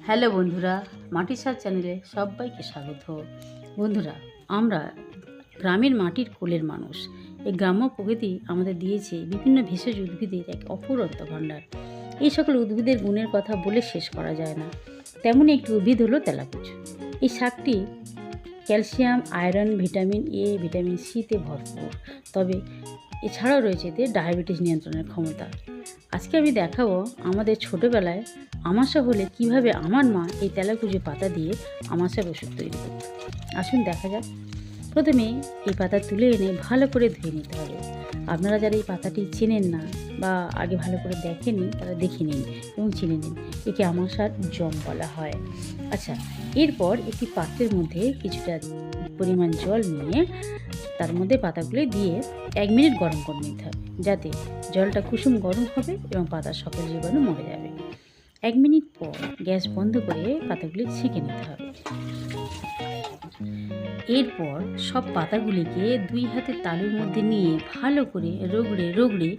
Hello বন্ধুরা, মাটির স্বাদ চ্যানেলে সবাইকে স্বাগত। বন্ধুরা, আমরা গ্রামের মাটির কোলের মানুষ। এই গ্রাম্য প্রকৃতি আমাদের দিয়েছে বিভিন্ন ভেষজ উদ্ভিদের এক অফুরন্ত ভাণ্ডার। এই সকল উদ্ভিদের গুণের কথা বলে শেষ করা যায় না। তেমনই একটি উদ্ভিদ হলো তেলাকুচ। এই শাকটি calcium, iron, vitamin A, vitamin সিতে ভরপুর। তবে এছাড়াও রয়েছে এতে ডায়াবেটিস নিয়ন্ত্রণের ক্ষমতা। আজকে আমি দেখাবো আমাদের ছোটোবেলায় আমাশা হলে কিভাবে আমার মা এই তেলাকুচো পাতা দিয়ে আমাশার ওষুধ তৈরি করত। আসুন দেখা যাক। প্রথমে এই পাতা তুলে এনে ভালো করে ধুয়ে নিতে হবে। আপনারা যারা এই পাতাটি চেনেন না বা আগে ভালো করে দেখেননি, তারা দেখে নিন এবং চিনে নিন। একে আমাশার জম বলা হয়। আচ্ছা, এরপর একটি পাত্রের মধ্যে কিছুটা পরিমাণ জল নিয়ে তার মধ্যে পাতাগুলো দিয়ে 1 মিনিট গরম করে নিতে হবে, যাতে জলটা কুসুম গরম হবে এবং পাতার সকল জীবাণু মরে যাবে। 1 মিনিট পর গ্যাস বন্ধ করে পাতাগুলি ছেঁকে নিতে হবে। এরপর সব পাতাগুলিকে 2 হাতের তালুর মধ্যে নিয়ে ভালো করে রগড়ে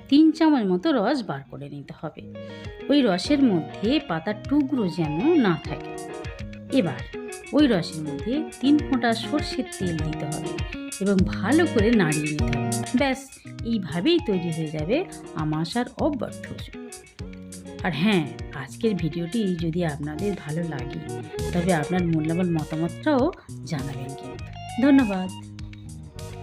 3 চামচ মতো রস বার করে নিতে হবে। ওই রসের মধ্যে পাতার টুকরো যেন না থাকে। এবার ওই রসের মধ্যে 3 ফোঁটা সরষের তেল দিতে হবে এবং ভালো করে নাড়িয়ে নিতে হবে। ব্যাস, এইভাবেই তৈরি হয়ে যাবে আমাশার অব্যর্থ ওষুধ। আর হ্যাঁ, আজকের ভিডিওটি যদি আপনাদের ভালো লাগে তবে আপনার মূল্যবান মতামতটাও জানাবেন কিন্তু। ধন্যবাদ।